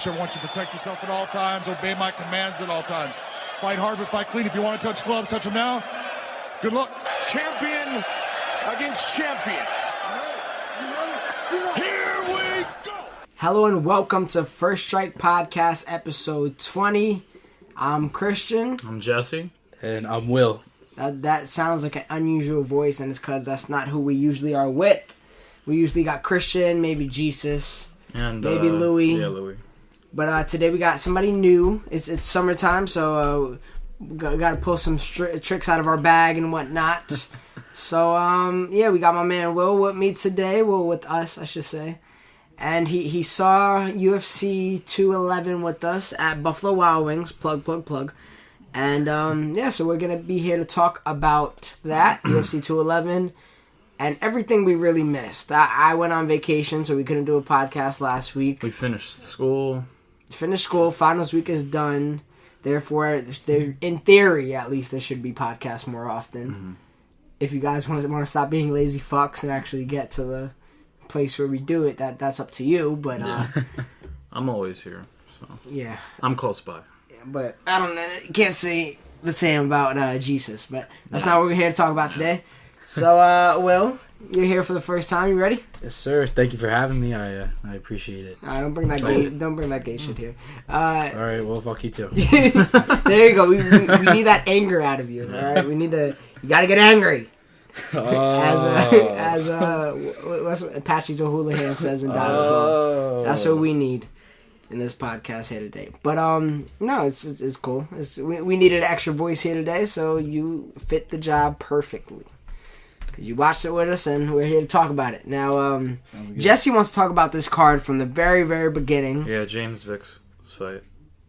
I want you to protect yourself at all times. Obey my commands at all times. Fight hard but fight clean. If you want to touch gloves, touch them now. Good luck. Champion against champion. Here we go. Hello and welcome to First Strike Podcast, episode 20. I'm Christian. I'm Jesse. And I'm Will. That sounds like an unusual voice, and it's because that's not who we usually are with. We usually got Christian, maybe Jesus, and maybe Louis. Yeah, Louis. But today we got somebody new. It's summertime, so we got to pull some tricks out of our bag and whatnot. So, yeah, we got my man Will with me today. Will with us, I should say. And he saw UFC 211 with us at Buffalo Wild Wings. Plug. And, yeah, so we're going to be here to talk about that, UFC 211, and everything we really missed. I went on vacation, so we couldn't do a podcast last week. We finished school. Finals week is done. Therefore, in theory, at least, there should be podcasts more often. Mm-hmm. If you guys want to stop being lazy fucks and actually get to the place where we do it, that's up to you. But I'm always here. So yeah, I'm close by. But I don't know. Can't say the same about Jesus. But that's not what we're here to talk about today. So, Will, you're here for the first time. You ready? Yes, sir. Thank you for having me. I appreciate it. Don't bring that gay shit here. All right. Well, fuck you too. There you go. We need that anger out of you. All right. You gotta get angry. As what Apache O'Houlihan says in Dodgeball. That's what we need in this podcast here today. But no, it's cool. We needed an extra voice here today, so you fit the job perfectly. You watched it with us, and we're here to talk about it. Now, Jesse wants to talk about this card from the very, very beginning. Yeah, James Vick's fight.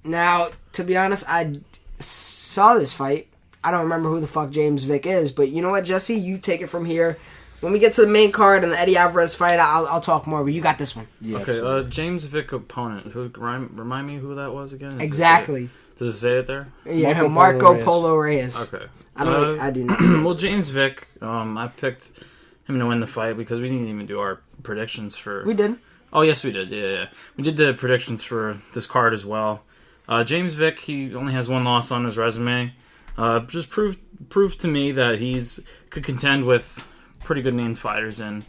Now, to be honest, I saw this fight. I don't remember who the fuck James Vick is, but you know what, Jesse? You take it from here. When we get to the main card and the Eddie Alvarez fight, I'll talk more, but you got this one. Yeah, okay, James Vick opponent. Remind me who that was again? Exactly. Does it say it there? Yeah, Marco Polo Reyes. Okay. I do not. Well, James Vick, I picked him to win the fight because we didn't even do our predictions for... We did. Oh, yes, we did. Yeah. We did the predictions for this card as well. James Vick, he only has one loss on his resume. Just proved to me that could contend with pretty good named fighters in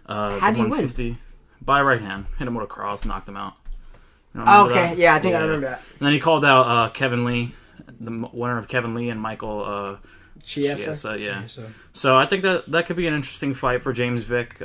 How did he win? By right hand. Hit him with a cross, knocked him out. Okay, that? Yeah, I think I remember that. And then he called out Kevin Lee, the winner of Kevin Lee and Michael Chiesa. Yeah. Chiesa. So I think that could be an interesting fight for James Vick.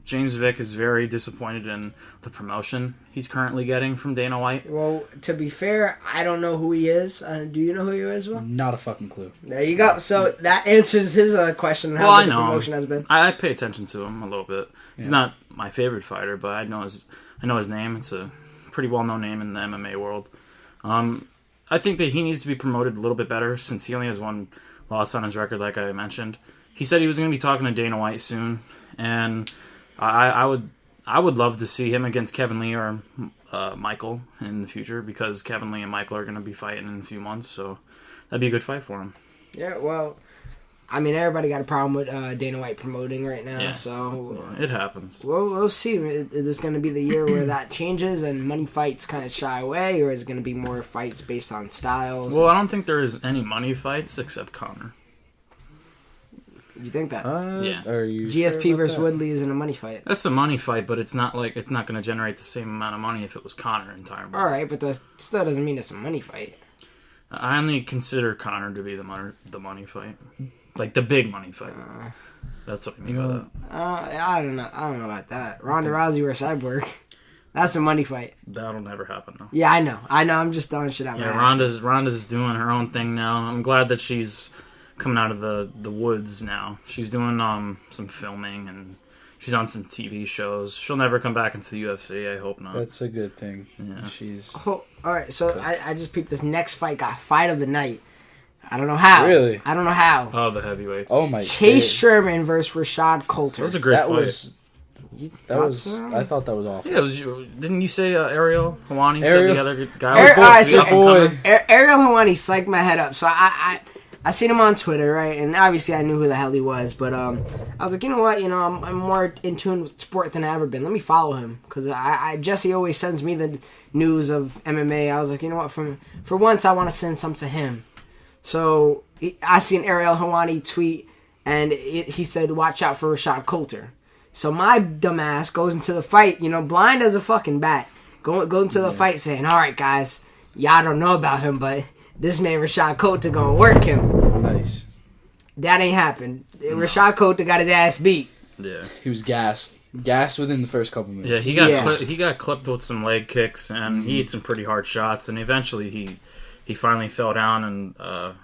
James Vick is very disappointed in the promotion he's currently getting from Dana White. Well, to be fair, I don't know who he is. Do you know who he is, Will? Not a fucking clue. There you go. So that answers his question on how the promotion has been. I pay attention to him a little bit. He's not my favorite fighter, but I know his name. It's a pretty well-known name in the MMA world. I think that he needs to be promoted a little bit better since he only has one loss on his record, like I mentioned. He said he was going to be talking to Dana White soon, and I would love to see him against Kevin Lee or Michael in the future because Kevin Lee and Michael are going to be fighting in a few months, so that'd be a good fight for him. Yeah, well, I mean, everybody got a problem with Dana White promoting right now, so... Yeah, it happens. We'll see. Is this going to be the year where that changes and money fights kind of shy away, or is it going to be more fights based on styles? Well, I don't think there is any money fights except Conor. You think that? Yeah. Are you GSP versus Woodley isn't a money fight. That's a money fight, but it's not going to generate the same amount of money if it was Conor entirely. All right, but that still doesn't mean it's a money fight. I only consider Conor to be the money fight. Like the big money fight. That's what I mean by that. I don't know about that. Ronda Rousey versus Cyborg. That's a money fight. That'll never happen, though. Yeah, I know. I'm just throwing shit out. Yeah, Ronda's doing her own thing now. I'm glad that she's coming out of the woods now. She's doing some filming and she's on some TV shows. She'll never come back into the UFC. I hope not. That's a good thing. Yeah. All right, so I just peeped this next fight. Got fight of the night. I don't know how. Really? I don't know how. Oh, the heavyweights. Oh my god. Chase Sherman versus Rashad Coulter. That was a great fight. I thought that was awful. Yeah, it was. Didn't you say Ariel Helwani said the other guy? Ariel Helwani psyched my head up. So I seen him on Twitter, right? And obviously I knew who the hell he was, but I was like, you know what? I'm more in tune with sport than I've ever been. Let me follow him because Jesse always sends me the news of MMA. I was like, you know what? For once, I want to send some to him. So I see an Ariel Helwani tweet, and he said, "Watch out for Rashad Coulter." So my dumbass goes into the fight, blind as a fucking bat. Go into the fight saying, "All right, guys, y'all don't know about him, but this man Rashad Coulter gonna work him." Nice. That ain't happened. Rashad Coulter got his ass beat. Yeah. He was gassed within the first couple minutes. Yeah, he got clipped with some leg kicks, and he hit some pretty hard shots, and eventually he finally fell down. And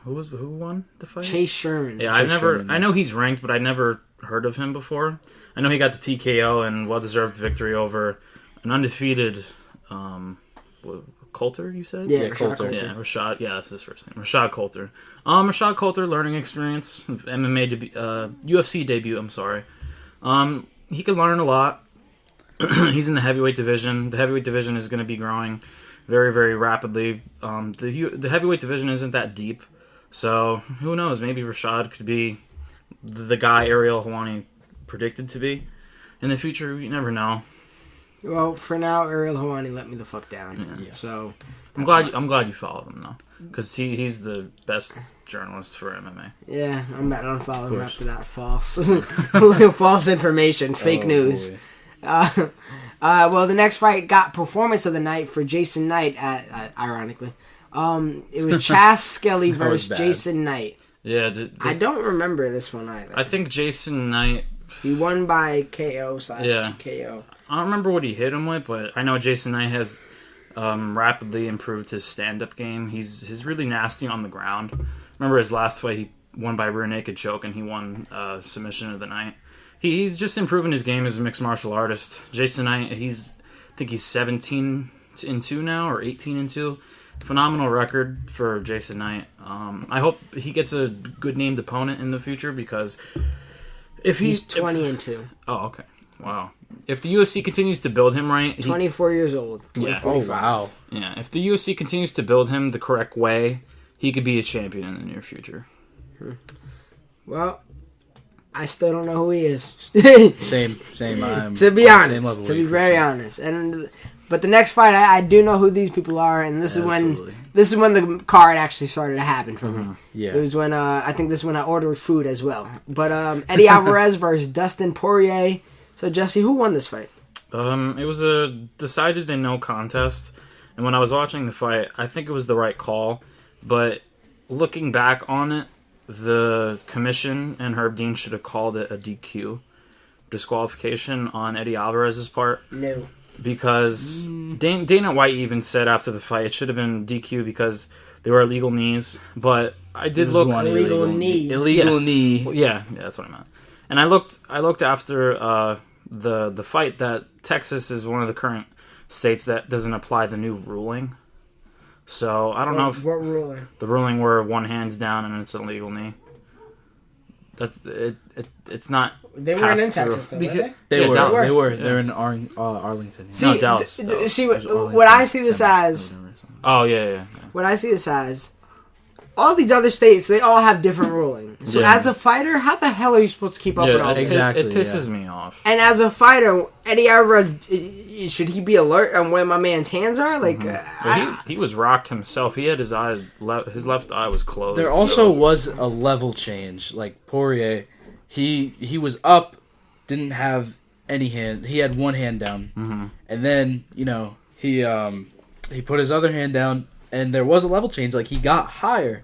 who won the fight? Chase Sherman. Yeah, I know he's ranked, but I never heard of him before. I know he got the TKO and well-deserved victory over an undefeated Coulter, you said? Yeah, Coulter. Yeah, Rashad. Yeah, that's his first name. Rashad Coulter. Rashad Coulter, learning experience, MMA UFC debut. I'm sorry. He can learn a lot. He's in the heavyweight division. The heavyweight division is going to be growing very, very rapidly. The heavyweight division isn't that deep, so who knows? Maybe Rashad could be the guy Ariel Helwani predicted to be in the future. You never know. Well, for now, Ariel Helwani let me the fuck down. Yeah. So I'm glad you followed him though, because he's the best journalist for MMA. Yeah, I'm about to unfollow him after that false information, fake news. Well, the next fight got performance of the night for Jason Knight. Ironically, it was Chas Skelly versus Jason Knight. Yeah, I don't remember this one either. I think Jason Knight. He won by KO/TKO. I don't remember what he hit him with, but I know Jason Knight has rapidly improved his stand-up game. He's really nasty on the ground. Remember his last fight, he won by rear naked choke, and he won submission of the night. He's just improving his game as a mixed martial artist. Jason Knight, I think he's 17-2 now, or 18-2. Phenomenal record for Jason Knight. I hope he gets a good named opponent in the future, because if he's 20-2. Oh, okay. Wow. If the UFC continues to build him right... 24 years old. Yeah. Oh, wow. Yeah, if the UFC continues to build him the correct way, he could be a champion in the near future. Well, I still don't know who he is. Same. To be honest. To be very honest. But the next fight, I do know who these people are, and this is when the card actually started to happen for me. Yeah. It was when I think this is when I ordered food as well. But Eddie Alvarez versus Dustin Poirier. So Jesse, who won this fight? It was a decided in no contest, and when I was watching the fight, I think it was the right call. But looking back on it, the commission and Herb Dean should have called it a DQ, disqualification on Eddie Alvarez's part. No. Because Dana White even said after the fight it should have been DQ because they were illegal knees. But I did look illegal knee. Illegal knee. Well, yeah, that's what I meant. And I looked after the fight that Texas is one of the current states that doesn't apply the new ruling. So I don't know if what ruling? The ruling where one hand's down and it's an illegal knee. That's it. It's not. They weren't in Texas, though, were they? They were. Yeah. They're in Arlington. See, no, Dallas. See what I see this as. Oh yeah. What I see this as. All these other states, they all have different rulings. So as a fighter, how the hell are you supposed to keep up with all this? Exactly. It pisses me off. And as a fighter, Eddie Alvarez, should he be alert on where my man's hands are? Like, he was rocked himself. He had his left eye was closed. There also was a level change. Like Poirier, he was up, didn't have any hand. He had one hand down, and then he put his other hand down. And there was a level change. Like, he got higher.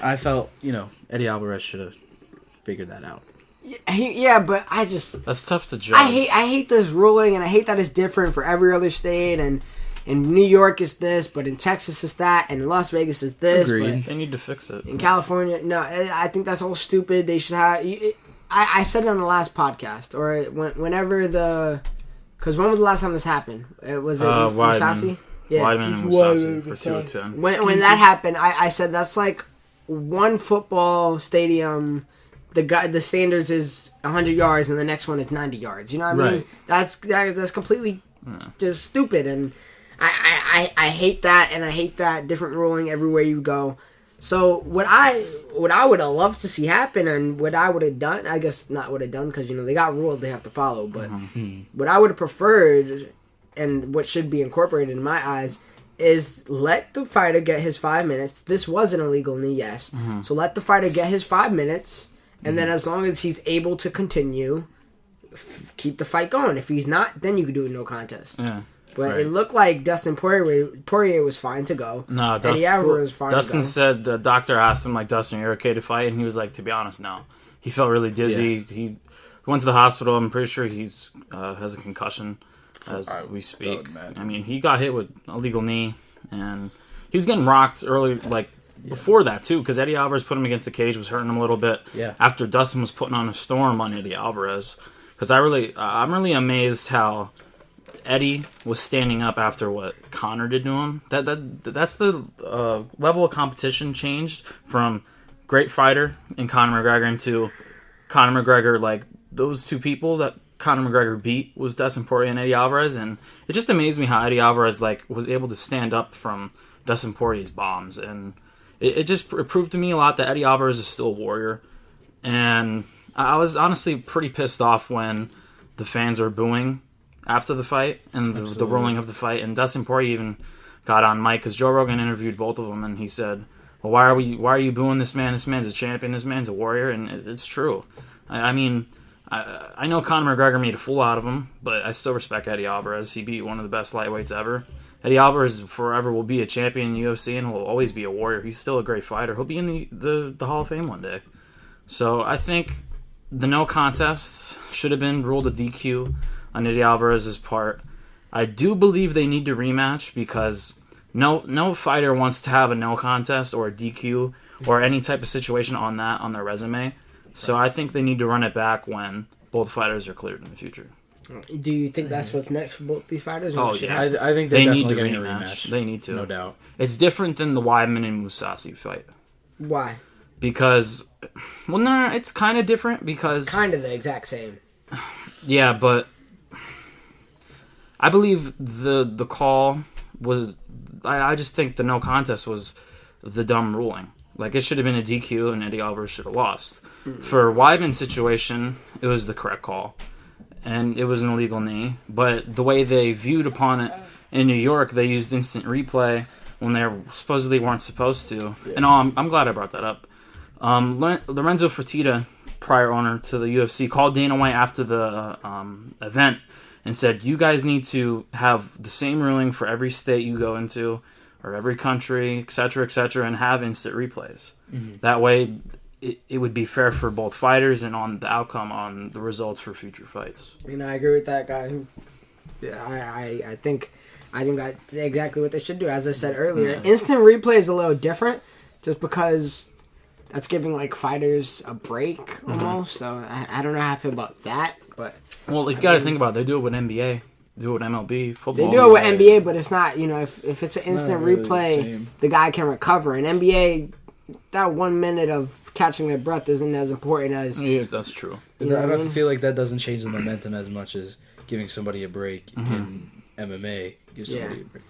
I felt, Eddie Alvarez should have figured that out. Yeah, but I just... That's tough to judge. I hate this ruling, and I hate that it's different for every other state, and in New York it's this, but in Texas it's that, and in Las Vegas it's this. Agreed. They need to fix it. In California, no, I think that's all stupid. They should have... I said it on the last podcast, or whenever the... Because when was the last time this happened? Was it Musashi? Yeah. Weidman and Musashi for 2 of 10. When that happened, I said that's like one football stadium. The standards is 100 yards, and the next one is 90 yards. You know what I mean? That's completely just stupid, and I hate that, and I hate that different ruling everywhere you go. So what I would have loved to see happen, and what I would have done, I guess not would have done, because they got rules they have to follow. But what I would have preferred, and what should be incorporated in my eyes, is let the fighter get his 5 minutes. This was an illegal knee, yes. So let the fighter get his 5 minutes, and then as long as he's able to continue, keep the fight going. If he's not, then you could do a no contest. Yeah. But it looked like Dustin Poirier was fine to go. No, Eddie Alvarez was fine Dustin to go. said the doctor asked him, like, Dustin, you're okay to fight? And he was like, to be honest, no. He felt really dizzy. Yeah. He went to the hospital. I'm pretty sure he's has a concussion as we speak. I mean, he got hit with a legal knee, and he was getting rocked early, before that, too, because Eddie Alvarez put him against the cage, was hurting him a little bit. Yeah. After Dustin was putting on a storm on Eddie Alvarez. Because I'm really amazed how Eddie was standing up after what Conor did to him. That's the level of competition changed from great fighter in Conor McGregor into Conor McGregor. Like, those two people that Conor McGregor beat was Dustin Poirier and Eddie Alvarez, and it just amazed me how Eddie Alvarez was able to stand up from Dustin Poirier's bombs, and it proved to me a lot that Eddie Alvarez is still a warrior. And I was honestly pretty pissed off when the fans were booing after the fight and the ruling of the fight. And Dustin Poirier even got on mic because Joe Rogan interviewed both of them, and he said, "Well, why are you booing this man? This man's a champion. This man's a warrior." And it's true. I mean, I know Conor McGregor made a fool out of him, but I still respect Eddie Alvarez. He beat one of the best lightweights ever. Eddie Alvarez forever will be a champion in the UFC and will always be a warrior. He's still a great fighter. He'll be in the Hall of Fame one day. So I think the no contest should have been ruled a DQ on Eddie Alvarez's part. I do believe they need to rematch because no fighter wants to have a no contest or a DQ or any type of situation on their resume. So I think they need to run it back when both fighters are cleared in the future. Do you think that's what's next for both these fighters? Oh, yeah. I think they definitely need to getting rematch. a rematch. They need to. No doubt. It's different than the Weidman and Mousasi fight. Why? Because, well, no, it's kind of different because... It's kind of the exact same. Yeah, but I believe the call was... I just think the no contest was the dumb ruling. Like, it should have been a DQ and Eddie Alvarez should have lost. Mm-hmm. For Weidman's situation, it was the correct call. And it was an illegal knee. But the way they viewed upon it in New York, they used instant replay when they supposedly weren't supposed to. Yeah. And I'm glad I brought that up. Lorenzo Fertitta, prior owner to the UFC, called Dana White after the event and said, you guys need to have the same ruling for every state you go into or every country, etc., and have instant replays. Mm-hmm. That way, it would be fair for both fighters and on the outcome on the results for future fights. And I agree with that guy. Yeah, I think that's exactly what they should do. As I said earlier, instant replay is a little different, just because that's giving fighters a break almost. So I don't know how I feel about that, but you got to think about it. They do it with NBA, do it with MLB, football. They do it with NBA, but it's not. If it's an instant replay, the guy can recover. In NBA, that 1 minute of catching their breath isn't as important as. Yeah, that's true. I don't feel like that doesn't change the momentum as much as giving somebody a break in MMA. Give somebody a break,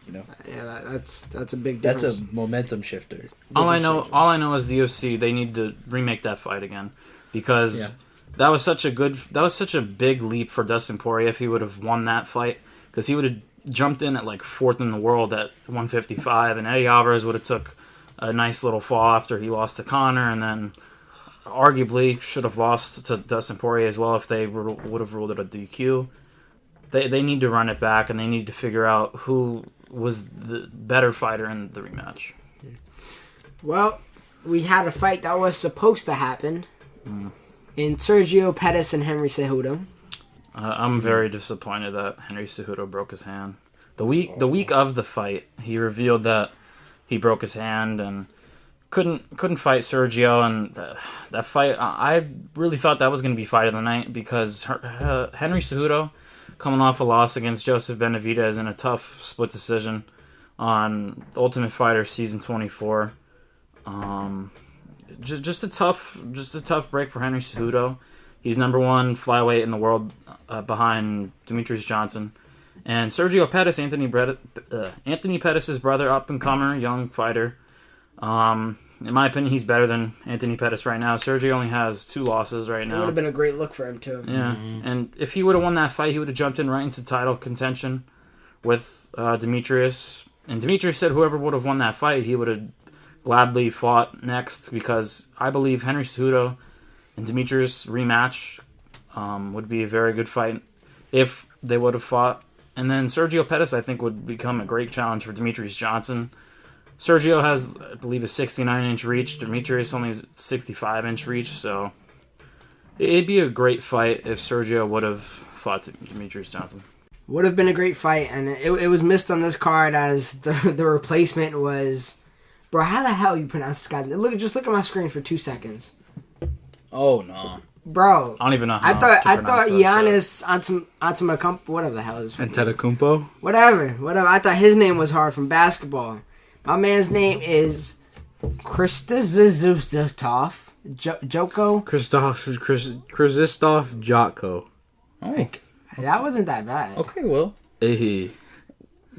Yeah, that's a big difference. That's a momentum shifter. All I know is the UFC. They need to remake that fight again because that was such a big leap for Dustin Poirier if he would have won that fight, because he would have jumped in at fourth in the world at 155, and Eddie Alvarez would have took a nice little fall after he lost to Conor, and then arguably should have lost to Dustin Poirier as well if they would have ruled it a DQ. They need to run it back, and they need to figure out who was the better fighter in the rematch. Well, we had a fight that was supposed to happen in Sergio Pettis and Henry Cejudo. I'm very disappointed that Henry Cejudo broke his hand. The week of the fight, he revealed that he broke his hand and couldn't fight Sergio. And that fight, I really thought that was going to be fight of the night because Henry Cejudo, coming off a loss against Joseph Benavidez in a tough split decision on Ultimate Fighter Season 24. Just a tough break for Henry Cejudo. He's number one flyweight in the world behind Demetrius Johnson. And Sergio Pettis, Anthony Pettis' brother, up-and-comer, young fighter. in my opinion, he's better than Anthony Pettis right now. Sergio only has 2 losses right It now. would have been a great look for him, too. Yeah, and if he would have won that fight, he would have jumped in right into title contention with Demetrius. And Demetrius said whoever would have won that fight, he would have gladly fought next, because I believe Henry Cejudo and Demetrius rematch would be a very good fight if they would have fought. And then Sergio Pettis, I think, would become a great challenge for Demetrius Johnson. Sergio has, I believe, a 69-inch reach. Demetrius only has 65-inch reach, so it'd be a great fight if Sergio would have fought Demetrius Johnson. Would have been a great fight, and it was missed on this card as the replacement was... Bro, how the hell you pronounce this guy? Just look at my screen for 2 seconds. Oh, no. Bro. I don't even know how I thought to pronounce that Giannis Antetokounmpo, whatever the hell is his name. Antetokounmpo? Whatever. I thought his name was hard from basketball. My man's name is Krzysztof Joko. Krzysztof Jotko. Oh. That wasn't that bad. Okay, well. Hey.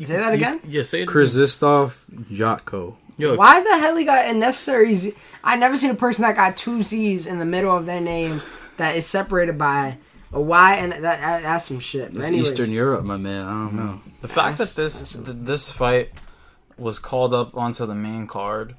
Say that again? Yeah, say it again. Krzysztof Jotko. Yo, Why the hell he got unnecessary Z? I never seen a person that got 2 Z's in the middle of their name that is separated by a Y, and that's some shit. It's Eastern Europe, my man. I don't know. the fact that this fight was called up onto the main card,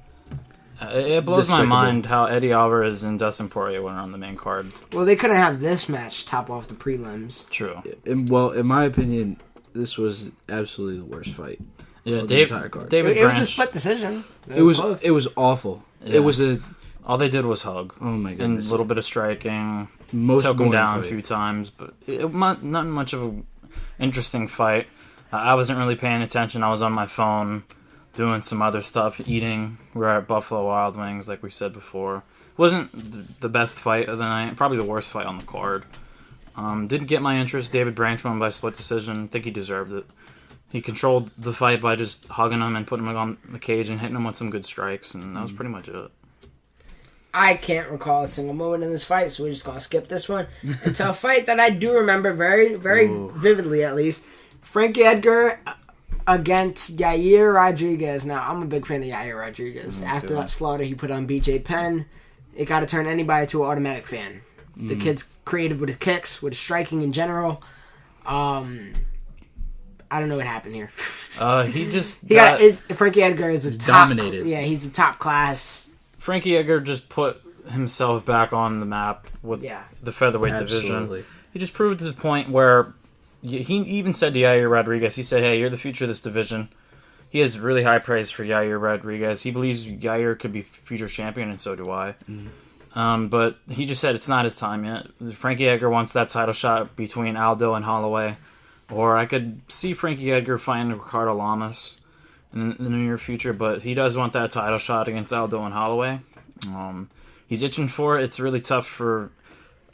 it blows my mind how Eddie Alvarez and Dustin Poirier went on the main card. Well, they couldn't have this match top off the prelims. True. In my opinion, this was absolutely the worst fight. Yeah, David Branch. It was just split decision. It was awful. Yeah. It was all they did was hug. Oh my And goodness. a little bit of striking. Most took him down fight. a few times, but not much of an interesting fight. I wasn't really paying attention. I was on my phone doing some other stuff, eating. We're at Buffalo Wild Wings, like we said before. Wasn't the best fight of the night. Probably the worst fight on the card. Didn't get my interest. David Branch won by split decision. I think he deserved it. He controlled the fight by just hugging him and putting him on the cage and hitting him with some good strikes, and that was pretty much it. I can't recall a single moment in this fight, so we're just going to skip this one. Until a fight that I do remember very, very vividly, at least. Frankie Edgar against Yair Rodriguez. Now, I'm a big fan of Yair Rodriguez. After that slaughter he put on BJ Penn, it got to turn anybody to an automatic fan. The kid's creative with his kicks, with his striking in general. I don't know what happened here. Frankie Edgar is a top. Dominated. Yeah, he's a top class. Frankie Edgar just put himself back on the map with the featherweight division. He just proved his point where he even said to Yair Rodriguez, he said, "Hey, you're the future of this division." He has really high praise for Yair Rodriguez. He believes Yair could be future champion, and so do I. But he just said it's not his time yet. Frankie Edgar wants that title shot between Aldo and Holloway. Or I could see Frankie Edgar fighting Ricardo Lamas in the near future, but he does want that title shot against Aldo and Holloway. He's itching for it. It's really tough for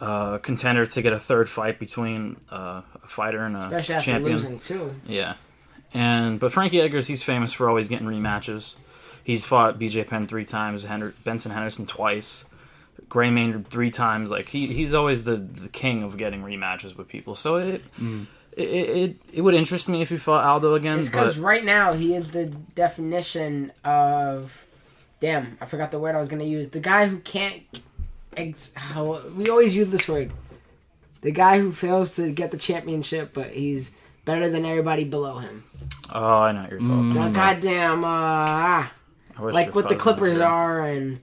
a contender to get a third fight between a fighter and a especially after champion. losing, too. Yeah. But Frankie Edgar, he's famous for always getting rematches. He's fought BJ Penn 3 times, Benson Henderson twice, Gray Maynard 3 times. Like he's always the king of getting rematches with people. So it would interest me if he fought Aldo again. It's because right now he is the definition of... Damn, I forgot the word I was going to use. The guy who can't... we always use this word. The guy who fails to get the championship, but he's better than everybody below him. Oh, I know what you're talking about. The goddamn... like what the Clippers are, and...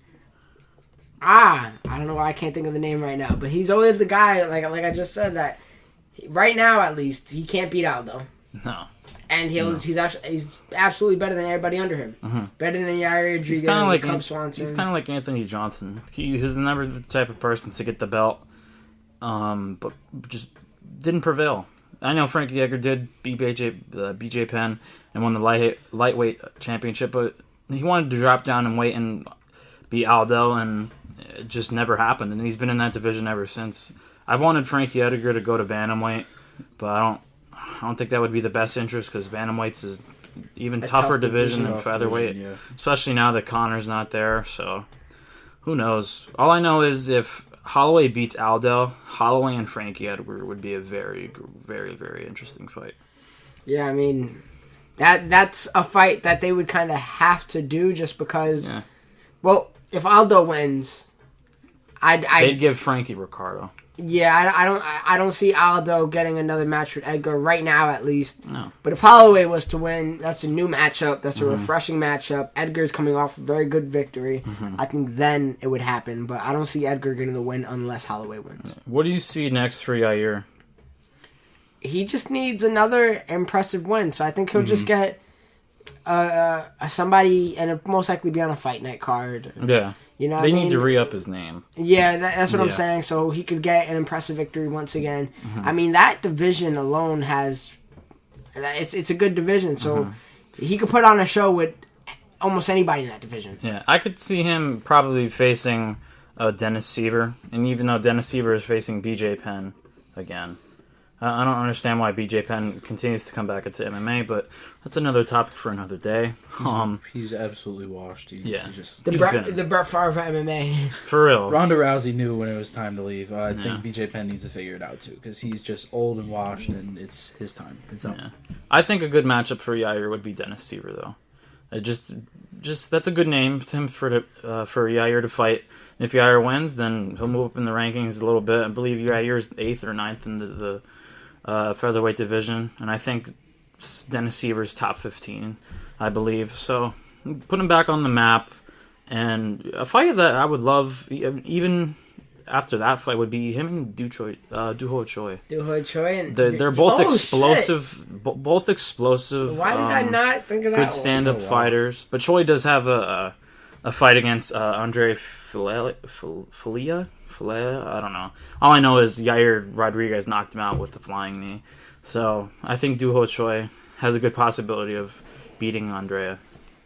I don't know why I can't think of the name right now, but he's always the guy, like I just said, that... Right now, at least, he can't beat Aldo. No. And he's absolutely better than everybody under him. Mm-hmm. Better than Yair Rodriguez, he's kind of like Cub Swanson. He's kind of like Anthony Johnson. He's never the type of person to get the belt, but just didn't prevail. I know Frankie Edgar did beat BJ Penn and won the lightweight championship, but he wanted to drop down and weight and beat Aldo, and it just never happened. And he's been in that division ever since. I've wanted Frankie Edgar to go to bantamweight, but I don't think that would be the best interest because bantamweight's is even tougher division than featherweight, especially now that Connor's not there. So who knows? All I know is if Holloway beats Aldo, Holloway and Frankie Edgar would be a very, very, very interesting fight. Yeah, I mean that's a fight that they would kind of have to do just because. Yeah. Well, if Aldo wins, They'd give Frankie Ricardo. Yeah, I don't see Aldo getting another match with Edgar right now, at least. No. But if Holloway was to win, that's a new matchup. That's a refreshing matchup. Edgar's coming off a very good victory. I think then it would happen. But I don't see Edgar getting the win unless Holloway wins. What do you see next for Yair? He just needs another impressive win. So I think he'll just get somebody, and it'll most likely be on a fight night card. Yeah. You know, they need to re-up his name. Yeah, that's what I'm saying. So he could get an impressive victory once again. I mean, that division alone it's a good division. So he could put on a show with almost anybody in that division. Yeah, I could see him probably facing Dennis Seaver, and even though Dennis Seaver is facing BJ Penn again. I don't understand why BJ Penn continues to come back into MMA, but that's another topic for another day. He's absolutely washed. He's just The Brett Favre of MMA. For real. Ronda Rousey knew when it was time to leave. I think BJ Penn needs to figure it out too, because he's just old and washed, and it's his time. It's up. Yeah. I think a good matchup for Yair would be Dennis Seaver, though. Just that's a good name to him for Yair to fight. And if Yair wins, then he'll move up in the rankings a little bit. I believe Yair is 8th or 9th in the featherweight division, and I think Dennis Seaver's top 15, I believe. So put him back on the map, and a fight that I would love, even after that fight, would be him and Doo Ho Choi. Doo Ho Choi, and they're both explosive. Both explosive. Why did I not think of that? Good stand-up fighters, but Choi does have a fight against Andre Filia. I don't know. All I know is Yair Rodriguez knocked him out with the flying knee. So I think Doo Ho Choi has a good possibility of beating Andrea.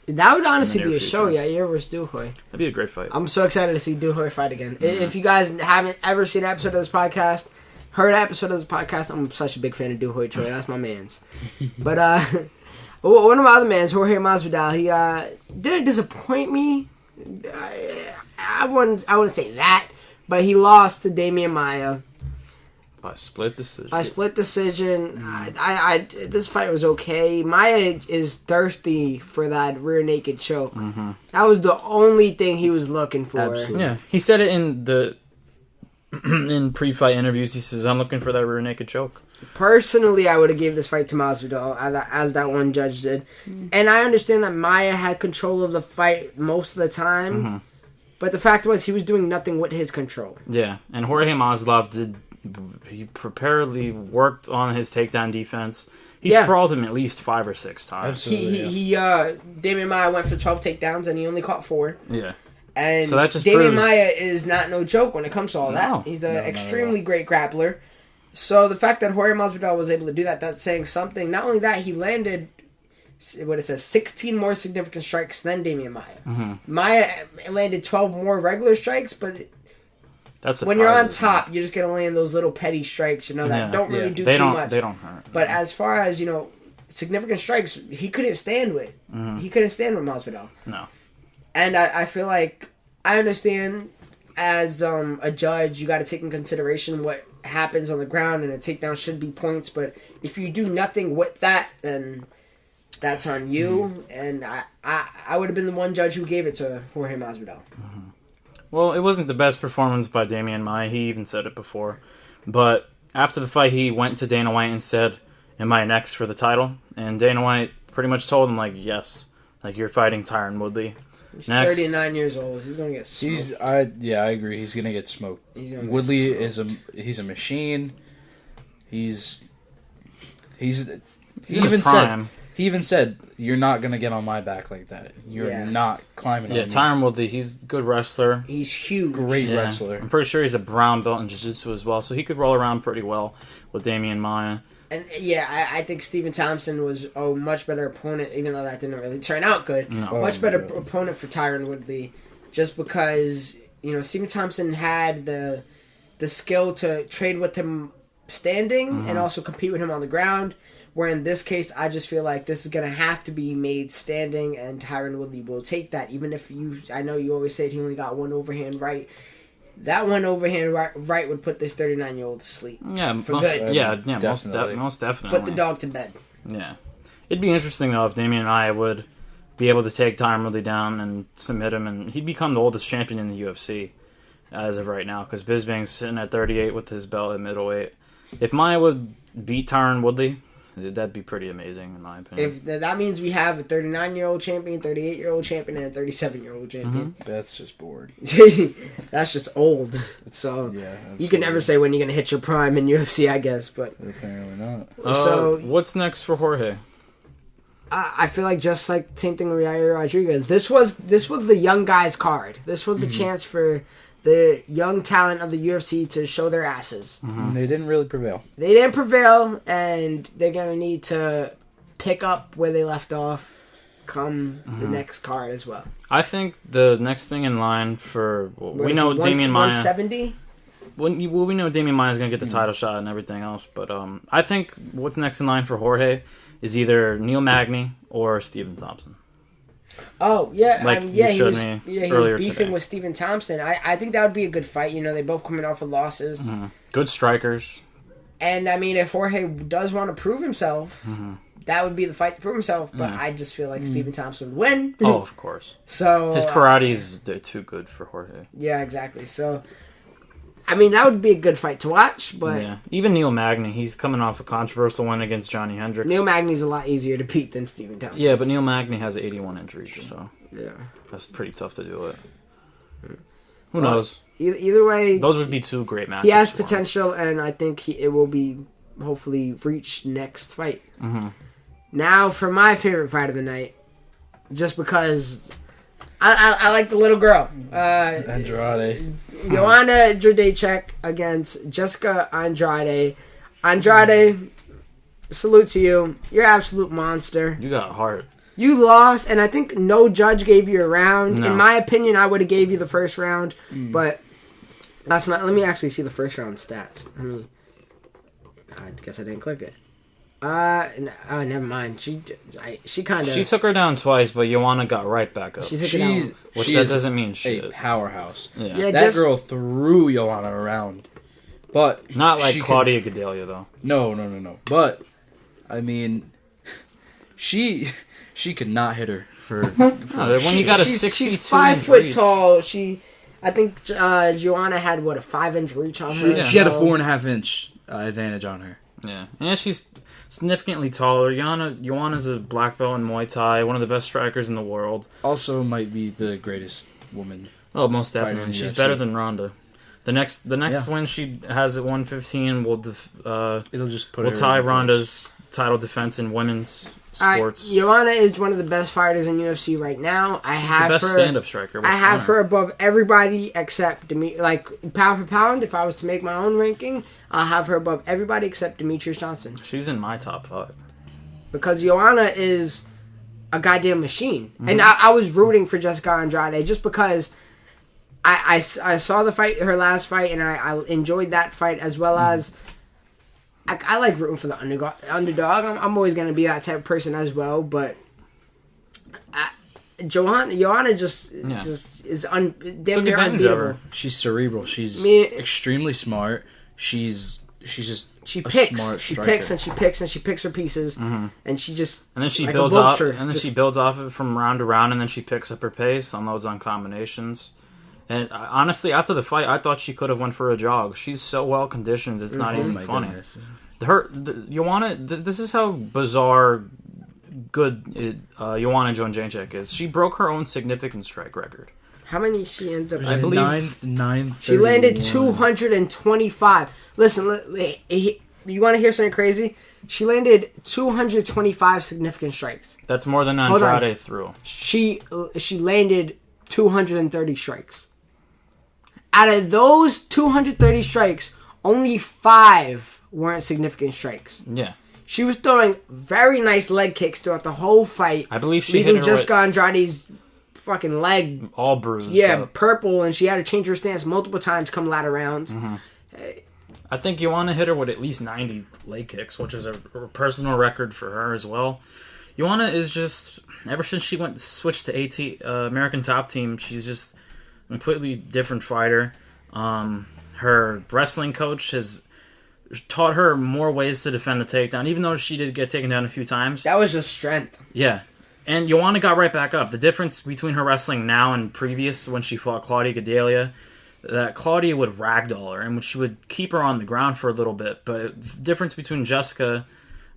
That would honestly be a show, Yair versus Doo Ho. That'd be a great fight. I'm so excited to see Doo Ho fight again. If you guys haven't ever seen an episode of this podcast, heard an episode of this podcast, I'm such a big fan of Doo Ho Choi. That's my man's. But one of my other mans, Jorge Masvidal, he didn't disappoint me. I wouldn't say that. But he lost to Damian Maia. By split decision. This fight was okay. Maia is thirsty for that rear naked choke. That was the only thing he was looking for. Absolutely. Yeah, he said it in pre-fight interviews. He says, "I'm looking for that rear naked choke." Personally, I would have gave this fight to Masvidal, as that one judge did. And I understand that Maia had control of the fight most of the time. But the fact was, he was doing nothing with his control. Yeah, and Jorge Masvidal he preparedly worked on his takedown defense. He sprawled him at least 5 or 6 times. Absolutely, Damian Maia went for 12 takedowns, and he only caught 4. Yeah. And so that just Damian proves... Maia is not no joke when it comes to all that. He's an extremely great grappler. So the fact that Jorge Masvidal was able to do that, that's saying something. Not only that, he landed... 16 more significant strikes than Damian Maia. Maia landed 12 more regular strikes, but when you're on top, you're just going to land those little petty strikes, that don't really do too much. They don't hurt. But as far as, significant strikes, he couldn't stand with. He couldn't stand with Masvidal. No. And I feel like, I understand as a judge, you got to take in consideration what happens on the ground, and a takedown should be points, but if you do nothing with that, then... that's on you, and I would have been the one judge who gave it to Jorge Masvidal. Well, it wasn't the best performance by Damian Maia. He even said it before. But after the fight, he went to Dana White and said, "Am I next for the title?" And Dana White pretty much told him, yes. You're fighting Tyron Woodley. He's 39 years old. He's going to get smoked. I agree. He's going to get smoked. Woodley is a machine. He even said, "You're not going to get on my back like that. You're not climbing on me." Yeah, Tyron Woodley, he's a good wrestler. He's huge. Great wrestler. I'm pretty sure he's a brown belt in jiu-jitsu as well, so he could roll around pretty well with Damian Maia. And I think Stephen Thompson was a much better opponent, even though that didn't really turn out good. No. Much better opponent for Tyron Woodley, just because Stephen Thompson had the skill to trade with him standing and also compete with him on the ground. Where in this case, I just feel like this is going to have to be made standing, and Tyron Woodley will take that. Even if I know you always said he only got one overhand right. That one overhand right would put this 39-year-old to sleep. Yeah, for most definitely. most definitely. Put the dog to bed. Yeah. It'd be interesting, though, if Damian Maia would be able to take Tyron Woodley down and submit him, and he'd become the oldest champion in the UFC as of right now, because Bisping's sitting at 38 with his belt at middleweight. If Maya would beat Tyron Woodley, that'd be pretty amazing, in my opinion. If that means we have a 39-year-old champion, 38-year-old champion, and a 37-year-old champion. That's just bored. That's just old. So you can never say when you're gonna hit your prime in UFC, I guess. But apparently not. So what's next for Jorge? I feel like just like same thing with Yair Rodriguez. This was the young guys card. This was the chance for the young talent of the UFC to show their asses. They didn't really prevail. They didn't prevail, and they're going to need to pick up where they left off come the next card as well. I think the next thing in line for... we know Damian Maia... 170? We know Damian Maia is going to get the title shot and everything else, but I think what's next in line for Jorge is either Neil Magny or Stephen Thompson. Oh, yeah. Like he was earlier beefing today. with Stephen Thompson. I think that would be a good fight. You know, they both coming off of losses. Good strikers. And, I mean, if Jorge does want to prove himself, that would be the fight to prove himself. But I just feel like Stephen Thompson would win. Oh, of course. So his karate they're too good for Jorge. Yeah, exactly. So, I mean, that would be a good fight to watch. But yeah, even Neil Magny, he's coming off a controversial win against Johnny Hendricks. Neil Magny's a lot easier to beat than Stephen Thompson. Yeah, but Neil Magny has 81 injuries, so yeah, that's pretty tough to do it. Who knows? Either way, those would be two great matches. He has potential, and I think it will be hopefully reached next fight. Now, for my favorite fight of the night, just because I like the little girl, Andrade. Joanna Jędrzejczyk against Jessica Andrade. Andrade, salute to you. You're an absolute monster. You got heart. You lost, and I think no judge gave you a round. No. In my opinion, I would have gave you the first round, but that's not. Let me actually see the first round stats. I guess I didn't click it. Never mind. She kind of. She took her down twice, but Joanna got right back up. She took it down. Which that doesn't mean shit. A powerhouse. Yeah, that girl threw Joanna around, but not like Claudia Gadelha though. No. But I mean, she could not hit her for when you got a 62 she's 5 foot reach. tall. I think Joanna had a 5-inch reach on her. She had a 4.5 inch advantage on her. Yeah, and she's significantly taller. Joanna's a black belt in Muay Thai, one of the best strikers in the world. Also, might be the greatest woman. Oh, most definitely. She's better than Ronda. The next win she has at 115 will it'll just put will tie Ronda's title defense in women's sports. Joanna is one of the best fighters in UFC right now. She's the best stand-up striker. I have her above everybody except pound for pound. If I was to make my own ranking, I'll have her above everybody except Demetrius Johnson. She's in my top 5 because Joanna is a goddamn machine, and I was rooting for Jessica Andrade just because I saw the fight, her last fight, and I enjoyed that fight as well as. I like rooting for the underdog. I'm always going to be that type of person as well. But Joanna just is damn near unbeatable. She's cerebral. She's extremely smart. She picks. She picks and she picks and she picks her pieces, and she just and then she builds off and then she builds off of it from round to round, and then she picks up her pace, unloads on combinations. And honestly, after the fight, I thought she could have went for a jog. She's so well conditioned; it's not even funny. Joanna, this is how bizarre good Joanna Jędrzejczyk is. She broke her own significant strike record. How many she ended up? I believe 9. She landed 225. Listen, you want to hear something crazy? She landed 225 significant strikes. That's more than Andrade threw. She landed 230 strikes. Out of those 230 strikes, only 5 weren't significant strikes. Yeah. She was throwing very nice leg kicks throughout the whole fight. I believe she leaving hit her Jessica Andrade's fucking leg all bruised. Yeah, purple, and she had to change her stance multiple times come latter rounds. I think Joanna hit her with at least 90 leg kicks, which is a personal record for her as well. Joanna is just, ever since she switched to American Top Team, she's just a completely different fighter. Her wrestling coach has taught her more ways to defend the takedown, even though she did get taken down a few times. That was just strength. Yeah. And Joanna got right back up. The difference between her wrestling now and previous, when she fought Claudia Gadelha, that Claudia would ragdoll her and she would keep her on the ground for a little bit. But the difference between Jessica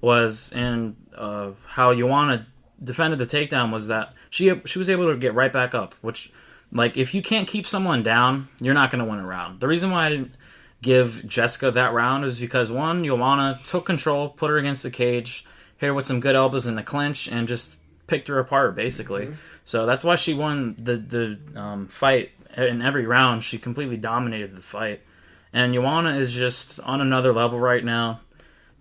was and how Joanna defended the takedown was that she was able to get right back up. Which, like, if you can't keep someone down, you're not going to win a round. The reason why I didn't give Jessica that round is because, one, Joanna took control, put her against the cage, hit her with some good elbows in the clinch, and just picked her apart, basically. Mm-hmm. So that's why she won the fight in every round. She completely dominated the fight. And Joanna is just on another level right now.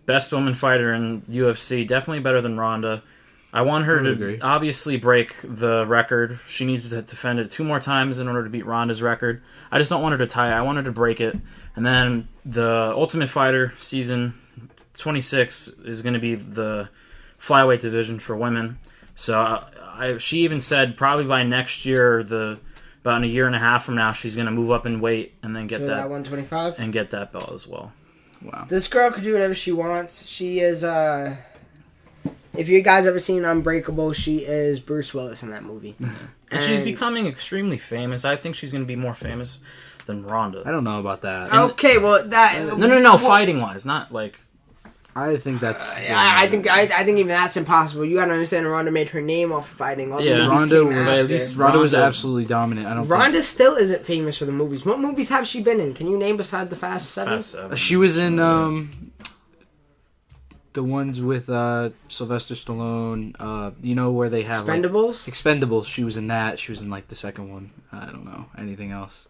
Best woman fighter in UFC. Definitely better than Ronda. I want her to obviously break the record. She needs to defend it 2 more times in order to beat Ronda's record. I just don't want her to tie it. I want her to break it. And then the Ultimate Fighter season 26 is going to be the flyweight division for women. So she even said probably by next year, about a year and a half from now, she's going to move up in weight and then get that 125 and get that belt as well. Wow. This girl could do whatever she wants. She is if you guys ever seen Unbreakable, she is Bruce Willis in that movie. And she's becoming extremely famous. I think she's going to be more famous than Ronda. I don't know about that. Okay, well that no, fighting wise, not like. I think that's. I think even that's impossible. You gotta understand, Ronda made her name off of fighting. All yeah, Ronda was absolutely dominant. Ronda still isn't famous for the movies. What movies have she been in? Can you name besides the Fast Seven? Fast 7. She was in the ones with Sylvester Stallone. You know where they have Expendables. Expendables. She was in that. She was in like the second one. I don't know anything else.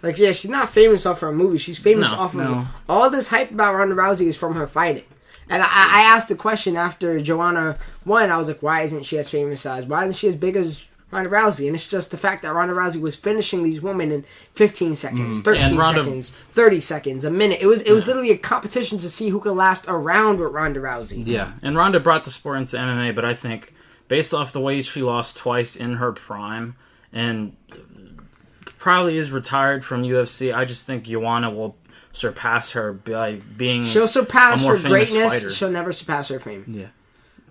Like, yeah, she's not famous off her movie. She's famous off of all this hype about Ronda Rousey is from her fighting. And I asked the question after Joanna won. I was like, why isn't she as famous as? Why isn't she as big as Ronda Rousey? And it's just the fact that Ronda Rousey was finishing these women in 15 seconds, 13 seconds, 30 seconds, a minute. It was literally a competition to see who could last a round with Ronda Rousey. Yeah, and Ronda brought the sport into MMA, but I think based off the way she lost twice in her prime and probably is retired from UFC, I just think Joanna will surpass her by being she'll surpass a more her greatness. fighter. She'll never surpass her fame. Yeah,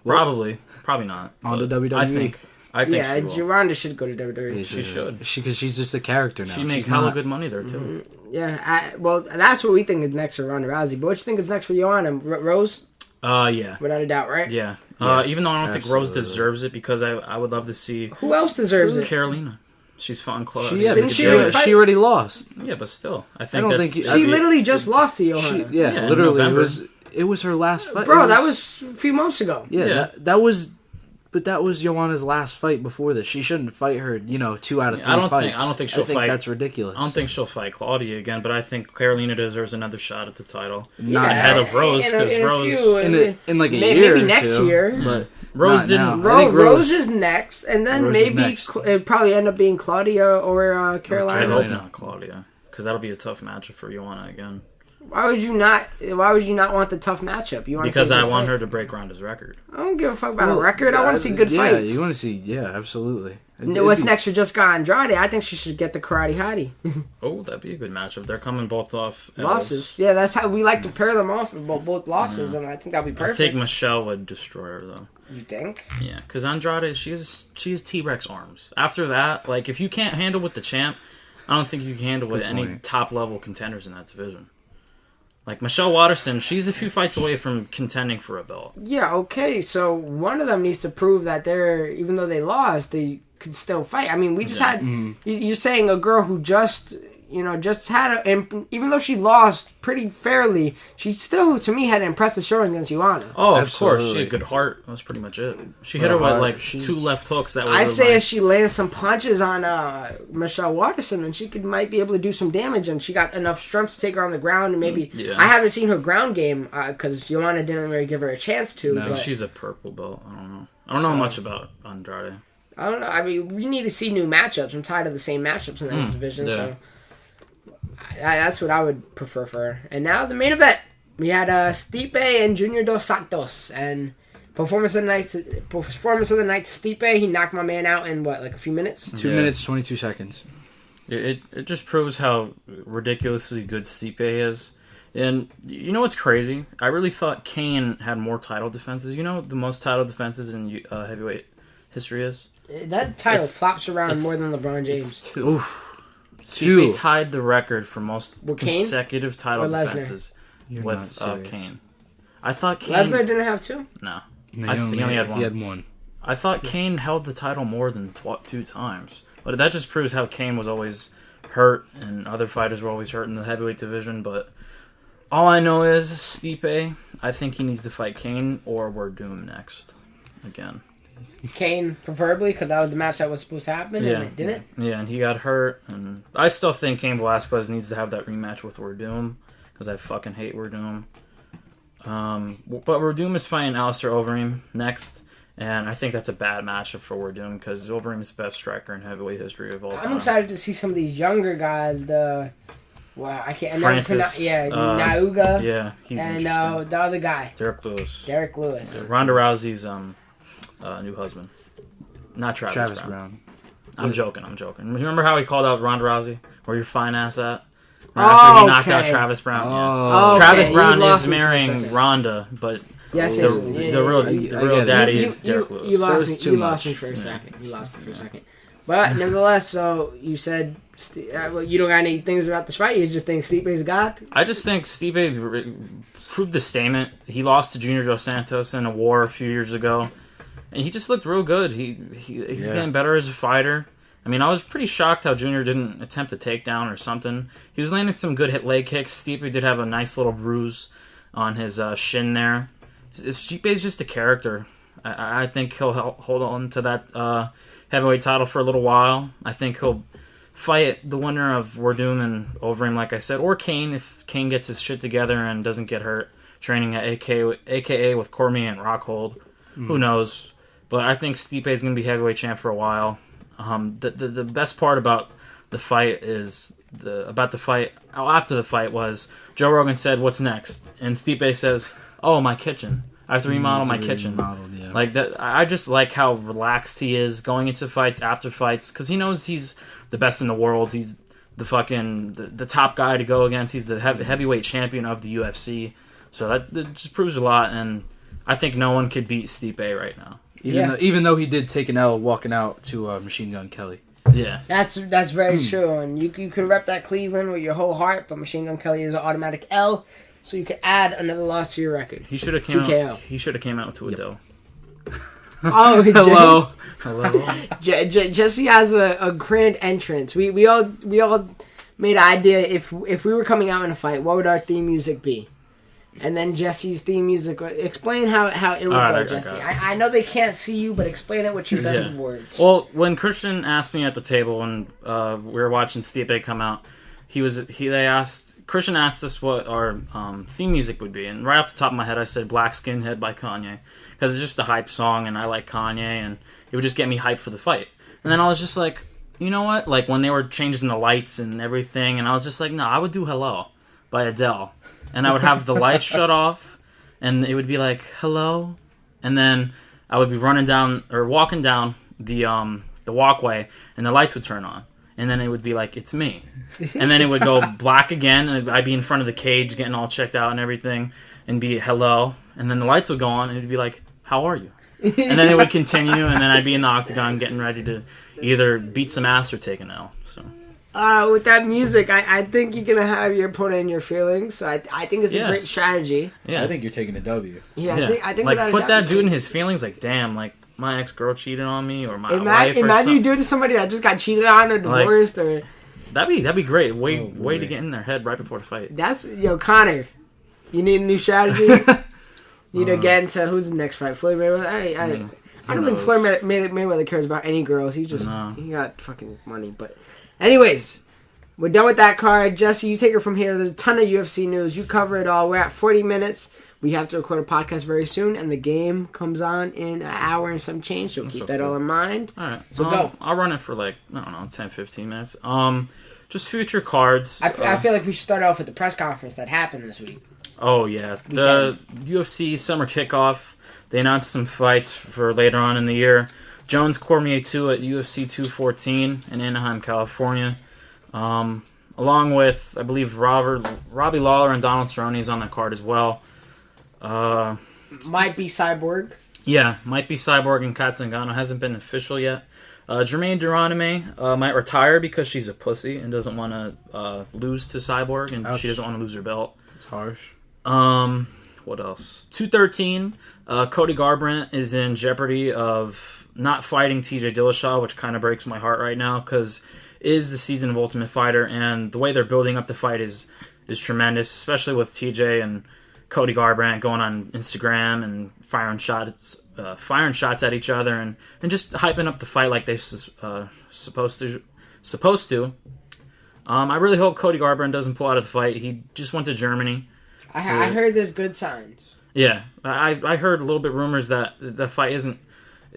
probably not. On the WWE. I think she will. Ronda should go to WWE. Yeah, she should. Because she's just a character now. She makes hella good money there too. Mm-hmm. Yeah, well, that's what we think is next for Ronda Rousey. But what you think is next for Joanna? Rose? Yeah. Without a doubt, right? Yeah. Even though I don't think Rose deserves it, because I would love to see who else deserves it. Carolina. She's fought Claudia. She already lost. Yeah, but still, I think she literally just lost to Johanna. Literally, it was her last fight. Bro, that was a few months ago. Yeah, that was Joanna's last fight before this. She shouldn't fight her, 2 out of 3 fights. I don't think she'll fight. That's ridiculous. I don't think she'll fight Claudia again, but I think Carolina deserves another shot at the title. Not ahead of Rose, because Rose in like a year, maybe next year. But Rose didn't. Rose is next, and then maybe it'd probably end up being Claudia or Carolina. I hope not Claudia, because that'll be a tough matchup for Joanna again. Why would you not want the tough matchup? Because I want her to break Ronda's record. I don't give a fuck about a record. I want to see good fights. You want to see, absolutely. What's next for Jessica Andrade? I think she should get the Karate Hottie. Oh, that'd be a good matchup. They're coming both off losses. Yeah, that's how we like to pair them off with both losses, and I think that'd be perfect. I think Michelle would destroy her though. You think? Yeah, because Andrade, she has T-Rex arms. After that, like, if you can't handle with the champ, I don't think you can handle with any top level contenders in that division. Like Michelle Waterson, she's a few fights away from contending for a belt. Yeah, okay. So one of them needs to prove that even though they lost, they could still fight. I mean, we just had. You're saying a girl who just had even though she lost pretty fairly, she still, to me, had an impressive showing against Joanna. Oh, of course. She had a good heart. That's pretty much it. She hit her with, 2 left hooks. That I say if she lands some punches on Michelle Waterson, then she might be able to do some damage, and she got enough strength to take her on the ground, and maybe... Yeah. I haven't seen her ground game, because Joanna didn't really give her a chance to. No, but she's a purple belt. I don't know. I don't know much about Andrade. I don't know. I mean, we need to see new matchups. I'm tired of the same matchups in this division, so... That's what I would prefer for her. And now the main event. We had Stipe and Junior Dos Santos. And performance of the night to Stipe. He knocked my man out in, a few minutes? 2 minutes, 22 seconds. It just proves how ridiculously good Stipe is. And you know what's crazy? I really thought Kane had more title defenses. You know the most title defenses in heavyweight history is? That title flops around more than LeBron James. It's 2. Stipe tied the record for most consecutive title defenses with Kane. I thought Kane... Lesnar didn't have 2? No. He only had 1. He had 1. I thought Kane held the title more than 2 times. But that just proves how Kane was always hurt and other fighters were always hurt in the heavyweight division. But all I know is Stipe, I think he needs to fight Kane or we're doomed next. Again. Kane, preferably, because that was the match that was supposed to happen, and it didn't. Yeah, and he got hurt. And I still think Cain Velasquez needs to have that rematch with Werdum, because I fucking hate Werdum. But Werdum is fighting Alistair Overeem next, and I think that's a bad matchup for Werdum, because Overeem is the best striker in heavyweight history of all time. I'm excited to see some of these younger guys, I can't Francis, Nauga. Yeah, he's and interesting. The other guy. Derek Lewis. Yeah, Ronda Rousey's new husband. Not Travis Brown. I'm joking. Remember how he called out Ronda Rousey? Where your fine ass at? After he knocked out Travis Brown. Yeah. Travis Brown is marrying Ronda, but the real daddy is Derek Lewis. You lost me for a second. But nevertheless, so you said you don't got any things about this fight. You just think Stipe's God? I just think Stipe proved the statement. He lost to Junior Dos Santos in a war a few years ago, and he just looked real good. He's getting better as a fighter. I mean, I was pretty shocked how Junior didn't attempt a takedown or something. He was landing some good leg kicks. Stipe did have a nice little bruise on his shin there. Stipe's just a character. I think he'll hold on to that heavyweight title for a little while. I think he'll fight the winner of Werdum and Overeem, like I said, or Kane if Kane gets his shit together and doesn't get hurt training at AKA with Cormier and Rockhold. Who knows? But I think Stipe is going to be heavyweight champ for a while. The best part about the fight is after the fight was Joe Rogan said, "What's next?" And Stipe says, "Oh, my kitchen. I have to remodel my kitchen." Yeah. Like that. I just like how relaxed he is going into fights, after fights, because he knows he's the best in the world. He's the top guy to go against. He's the heavyweight champion of the UFC. So that just proves a lot, and I think no one could beat Stipe right now. Even though he did take an L walking out to Machine Gun Kelly. Yeah, that's very true, and you could rep that Cleveland with your whole heart, but Machine Gun Kelly is an automatic L, so you could add another loss to your record. He should have came out to Adele. Oh, Hello. Jesse has a grand entrance. We all made an idea if we were coming out in a fight, what would our theme music be? And then Jesse's theme music. Explain how it would go, Jesse. I know they can't see you, but explain it with your best words. Well, when Christian asked me at the table when we were watching Stipe come out, Christian asked us what our theme music would be, and right off the top of my head, I said "Black Skinhead" by Kanye, because it's just a hype song, and I like Kanye, and it would just get me hyped for the fight. And then I was just like, you know what? Like when they were changing the lights and everything, and I was just like, no, I would do "Hello" by Adele. And I would have the lights shut off, and it would be like, hello. And then I would be walking down the walkway, and the lights would turn on. And then it would be like, it's me. And then it would go black again, and I'd be in front of the cage getting all checked out and everything, and be hello. And then the lights would go on, and it would be like, how are you? And then it would continue, and then I'd be in the octagon getting ready to either beat some ass or take an L. So. With that music, I think you're going to have your opponent in your feelings, so I think it's a great strategy. Yeah. I think you're taking a W. Yeah. I think like, put that dude in his feelings, like, damn, like, my ex-girl cheated on me, or my wife or Imagine something. you do it to somebody that just got cheated on or divorced, or... That'd be great. Way to get in their head right before the fight. That's... Connor, you need a new strategy? You need to get into... Who's the next fight? Floyd Mayweather? I don't think Floyd Mayweather cares about any girls. He got fucking money, but... Anyways, we're done with that card. Jesse, you take it from here. There's a ton of UFC news. You cover it all. We're at 40 minutes. We have to record a podcast very soon, and the game comes on in an hour and some change, so keep that all in mind. All right. So go. I'll run it for 10, 15 minutes. Just future cards. I feel like we should start off with the press conference that happened this week. Oh, yeah. The UFC summer kickoff. They announced some fights for later on in the year. Jones Cormier 2 at UFC 214 in Anaheim, California. Along with, I believe, Robbie Lawler and Donald Cerrone is on that card as well. Might be Cyborg. Yeah, might be Cyborg and Kat Zingano. Hasn't been official yet. Jermaine Duraname might retire because she's a pussy and doesn't want to lose to Cyborg, and Ouch. she doesn't want to lose her belt. It's harsh. What else? 213. Cody Garbrandt is in jeopardy of not fighting TJ Dillashaw, which kind of breaks my heart right now because it is the season of Ultimate Fighter, and the way they're building up the fight is tremendous, especially with TJ and Cody Garbrandt going on Instagram and firing shots at each other and just hyping up the fight like they're supposed to. I really hope Cody Garbrandt doesn't pull out of the fight. He just went to Germany. I heard there's good signs. Yeah, I heard a little bit rumors that the fight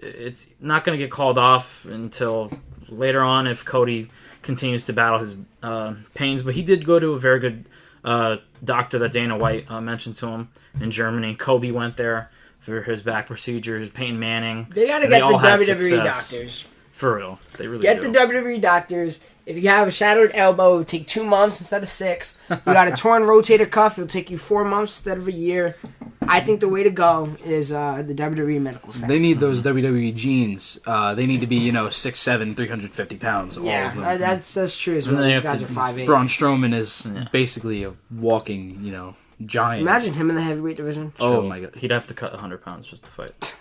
it's not going to get called off until later on if Cody continues to battle his pains. But he did go to a very good doctor that Dana White mentioned to him in Germany. Kobe went there for his back procedures. Peyton Manning. They got to get the all had WWE success. doctors. For real, they really Get do. the WWE doctors. If you have a shattered elbow, it would take 2 months instead of 6. You got a torn rotator cuff, it'll take you 4 months instead of a year. I think the way to go is the WWE medical staff. They need those WWE genes. They need to be, 6'7", 350 pounds. All of Yeah, them. that's true as well. And they These have guys are to- 5'8". Braun Strowman is basically a walking, giant. Imagine him in the heavyweight division. Oh my god. He'd have to cut 100 pounds just to fight.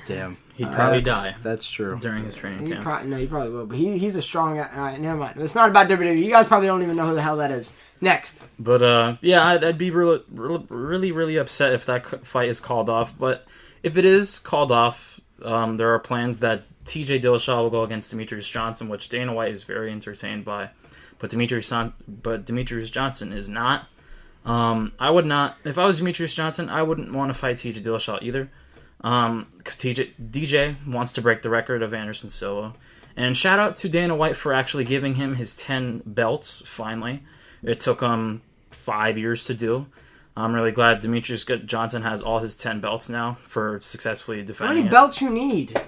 Damn. He'd probably die That's true. during his training He camp. probably will. But he's a strong guy. Never mind. It's not about WWE. You guys probably don't even know who the hell that is. Next. But yeah, I'd be really upset if that fight is called off. But if it is called off, there are plans that TJ Dillashaw will go against Demetrius Johnson, which Dana White is very entertained by. But Demetrius Johnson is not. I would not. If I was Demetrius Johnson, I wouldn't want to fight TJ Dillashaw either. Because DJ wants to break the record of Anderson Silva. And shout out to Dana White for actually giving him his 10 belts, finally. It took 5 years to do. I'm really glad Demetrius Johnson has all his 10 belts now for successfully How defending many it. belts you need?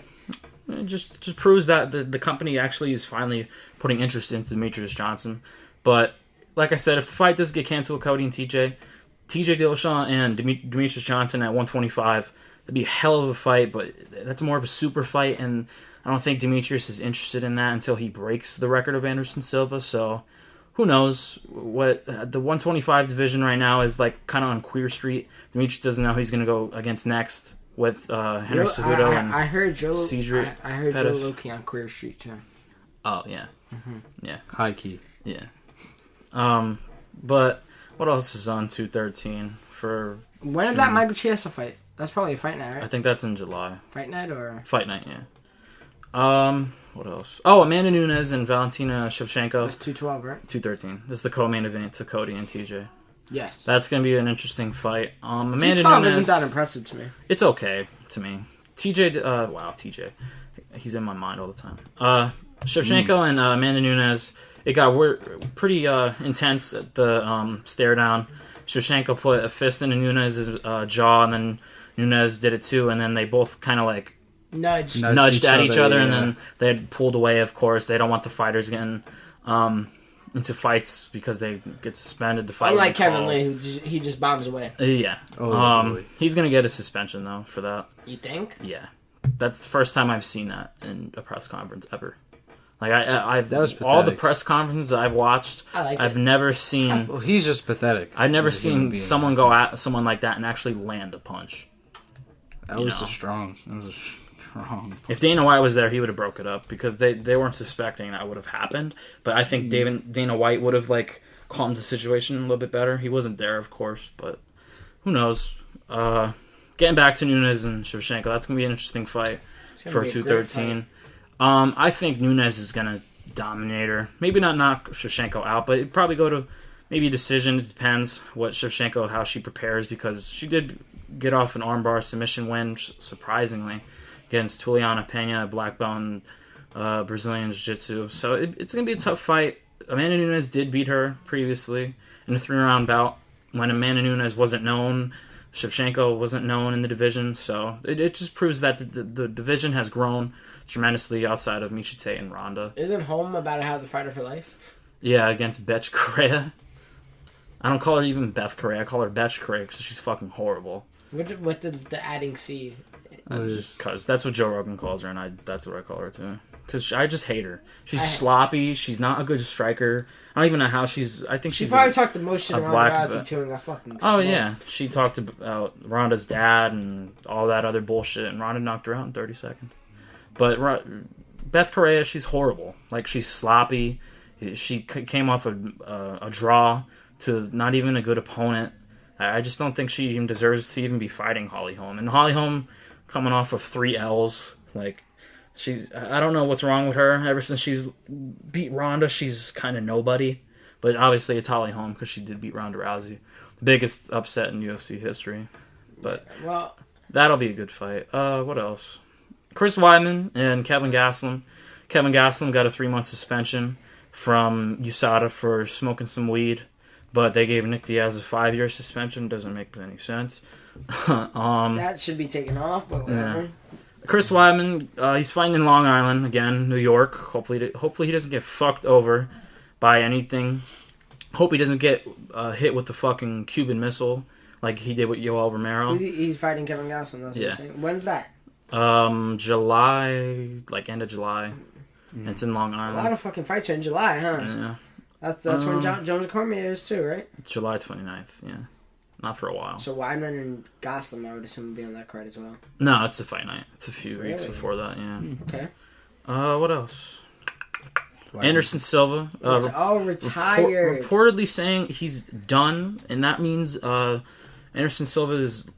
It just proves that the company actually is finally putting interest into Demetrius Johnson. But like I said, if the fight does get canceled with Cody and TJ Dillashaw and Demetrius Johnson at 125, that'd be a hell of a fight, but that's more of a super fight, and I don't think Demetrius is interested in that until he breaks the record of Anderson Silva, so who knows what the 125 division right now is like kind of on Queer Street. Demetrius doesn't know who he's going to go against next with Henry Cejudo and I heard Joe. Cedric I heard Joe Pettis. Loki on Queer Street too. Oh, yeah. Yeah. High key. Yeah. But what else is on 213 for... When is that Michael Chiesa fight? That's probably a fight night, I right? think that's in July. Fight night or Fight night, yeah. What else? Oh, Amanda Nunes and Valentina Shevchenko. that's 212, right? 213. This is the co-main event to Cody and TJ. Yes. That's going to be an interesting fight. Amanda 212 Nunes... isn't that impressive to me. It's okay to me. TJ. He's in my mind all the time. Shevchenko and Amanda Nunes, it got pretty intense at the stare down. Shevchenko put a fist into Nunes' jaw, and then Nunes did it too, and then they both kind of like Nudged. nudged at each other, and yeah. then they had pulled away, of course. They don't want the fighters getting into fights because they get suspended. The fight Unlike would be Kevin called. Lee, he just bombs away. Yeah. Oh, really? He's going to get a suspension, though, for that. You think? Yeah. That's the first time I've seen that in a press conference ever. Like I've That was all the pathetic. press conferences I've watched, I like I've it. never seen Well, he's just pathetic. I've never as a human seen being. someone go at someone like that and actually land a punch. That you was know. a strong. If Dana White was there, he would have broke it up because they weren't suspecting that would have happened. But I think Dana White would have like calmed the situation a little bit better. He wasn't there, of course, but who knows? Getting back to Nunes and Shevchenko, that's gonna be an interesting fight gonna for be a great 213. I think Nunes is gonna dominate her. Maybe not knock Shevchenko out, but it'd probably go to maybe a decision. It depends what Shevchenko, how she prepares, because she did get off an armbar submission win, surprisingly, against Juliana Pena, black belt in Brazilian Jiu-Jitsu. So it's going to be a tough fight. Amanda Nunes did beat her previously in a 3-round bout when Amanda Nunes wasn't known. Shevchenko wasn't known in the division. So it just proves that the division has grown tremendously outside of Miesha Tate and Ronda. Isn't Home about to have the fighter for life? Yeah, against Betch Correa. I don't call her even Beth Correa. I call her Betch Correa because she's fucking horrible. What did the adding C Because that's what Joe Rogan calls her, and that's what I call her too. Because I just hate her. She's sloppy. She's not a good striker. I don't even know how she's. I think She she's probably talked the most shit around Rousey too and got fucking smoked. yeah. She talked about Ronda's dad and all that other bullshit, and Ronda knocked her out in 30 seconds. But Beth Correa, she's horrible. Like, she's sloppy. She came off a draw to not even a good opponent. I just don't think she even deserves to even be fighting Holly Holm. And Holly Holm coming off of 3 L's, like, I don't know what's wrong with her. Ever since she's beat Ronda, she's kind of nobody. But obviously it's Holly Holm because she did beat Ronda Rousey. The biggest upset in UFC history. But that'll be a good fight. What else? Chris Weidman and Kevin Gastelum. Kevin Gastelum got a 3-month suspension from USADA for smoking some weed. But they gave Nick Diaz a 5-year suspension. Doesn't make any sense. That should be taken off, but whatever. Yeah. Chris Weidman, he's fighting in Long Island again, New York. Hopefully he doesn't get fucked over by anything. Hope he doesn't get hit with the fucking Cuban missile like he did with Yoel Romero. He's fighting Kevin Gastelum. That's what you're saying. When's that? July, like end of July. And it's in Long Island. A lot of fucking fights are in July, huh? Yeah. That's when Jones Cormier is too, right? July 29th. Yeah. Not for a while. So Weidman and Gastelum, I would assume, would be on that card as well. No, it's a fight night. It's a few weeks before that, yeah. Okay. What else? Anderson Silva. Retired. Reportedly saying he's done, and that means Anderson Silva is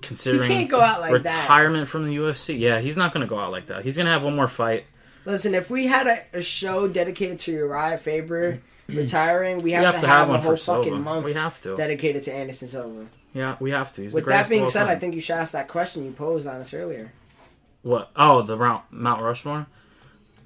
considering he can't go out like retirement from the UFC. Yeah, he's not going to go out like that. He's going to have one more fight. Listen, if we had a show dedicated to Uriah Faber retiring, we have to have a whole fucking month dedicated to Anderson Silva. Yeah, we have to. He's With that being said, I think you should ask that question you posed on us earlier. What? Oh, the Mount Rushmore?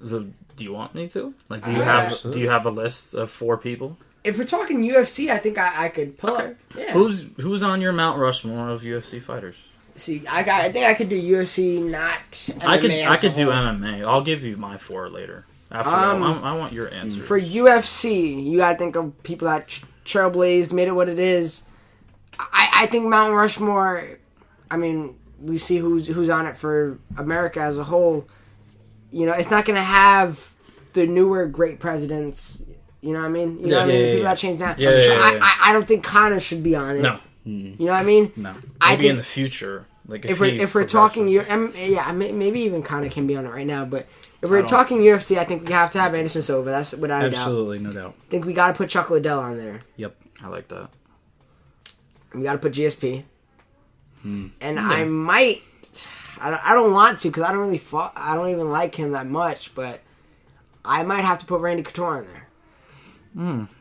Do you want me to? Like, do you have a list of 4 people? If we're talking UFC, I think I could pull up. Yeah. Who's on your Mount Rushmore of UFC fighters? See, I think I could do UFC, not MMA. I could do MMA. I'll give you my 4 later. After that, I want your answer. For UFC, you gotta think of people that trailblazed, made it what it is. I think Mount Rushmore. I mean, we see who's on it for America as a whole. You know, it's not gonna have the newer great presidents. You know what I mean? You know what I mean? The people that change now. I don't think Conor should be on it. No. You know what I mean? No. Maybe in the future. Like if we're talking, maybe even Conor can be on it right now. But if we're talking UFC, I think we have to have Anderson Silva. That's without a doubt. Absolutely, no doubt. I think we got to put Chuck Liddell on there. Yep, I like that. We got to put GSP. And I might. I don't want to because I don't even like him that much. But I might have to put Randy Couture on there.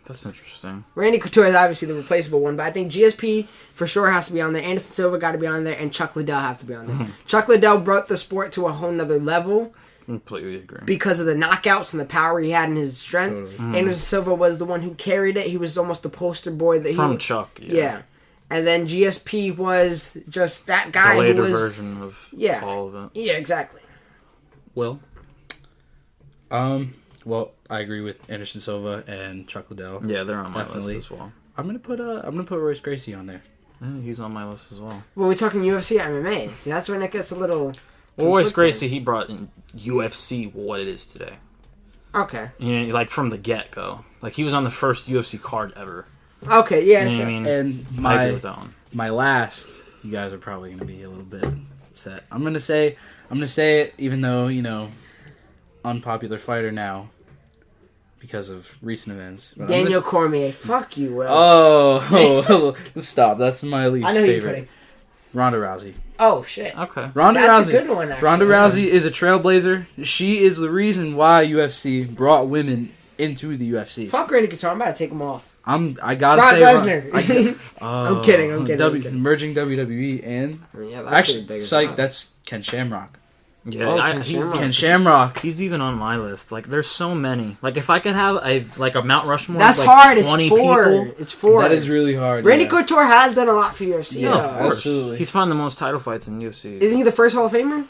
That's interesting. Randy Couture is obviously the replaceable one, but I think GSP for sure has to be on there. Anderson Silva got to be on there, and Chuck Liddell have to be on there. Chuck Liddell brought the sport to a whole nother level. Completely agree. Because of the knockouts and the power he had and his strength. Totally. Anderson Silva was the one who carried it. He was almost the poster boy that Chuck. Yeah. And then GSP was just that guy the later who was version of all of it. Yeah, exactly. Well, I agree with Anderson Silva and Chuck Liddell. Yeah, they're on my list as well. I'm gonna put Royce Gracie on there. Yeah, he's on my list as well. Well, we're talking UFC, MMA. See, that's when it gets a little. Royce Gracie, he brought in UFC what it is today. Okay. You know, like from the get go, like he was on the first UFC card ever. Okay, yeah. You know what I mean? And I agree with that one. My last, you guys are probably gonna be a little bit upset. I'm gonna say it, even though unpopular fighter now. Because of recent events. But Daniel Cormier. Fuck you, Will. Oh, stop. That's my least favorite. I know you're putting. Ronda Rousey. Oh, shit. Okay. That's a good one, actually. Ronda Rousey is a trailblazer. She is the reason why UFC brought women into the UFC. Fuck Randy Couture. I'm about to take him off. I gotta Brock say... Lesnar. I'm kidding. Merging WWE and... Yeah, actually, psych, that's Ken Shamrock. Yeah, Ken Shamrock. He's even on my list. Like, there's so many. Like, if I could have a Mount Rushmore, that's of, hard. 20 it's 4. people, it's 4. That is really hard. Randy Couture has done a lot for UFC. Yeah, of course. Absolutely. He's found the most title fights in UFC. Isn't he the first Hall of Famer?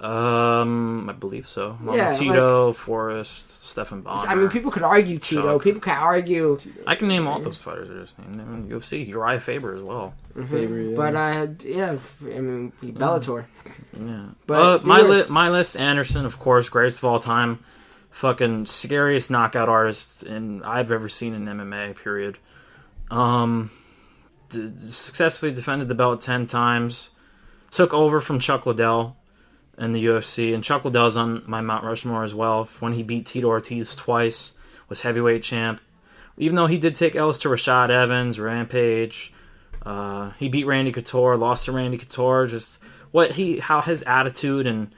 I believe so. Yeah, Tito, Forrest, Stephan Bonner. I mean, people could argue Tito. Chuck. People could argue. I can name all those fighters I just named. In UFC, Uriah Faber as well. Faber, yeah. But I mean, Bellator. Yeah. But my list: Anderson, of course, greatest of all time. Fucking scariest knockout artist I've ever seen in MMA. Period. Successfully defended the belt 10 times. Took over from Chuck Liddell in the UFC, and Chuck Liddell's on my Mount Rushmore as well. When he beat Tito Ortiz twice, was heavyweight champ. Even though he did take L's to Rashad Evans, Rampage, he beat Randy Couture, lost to Randy Couture. Just how his attitude and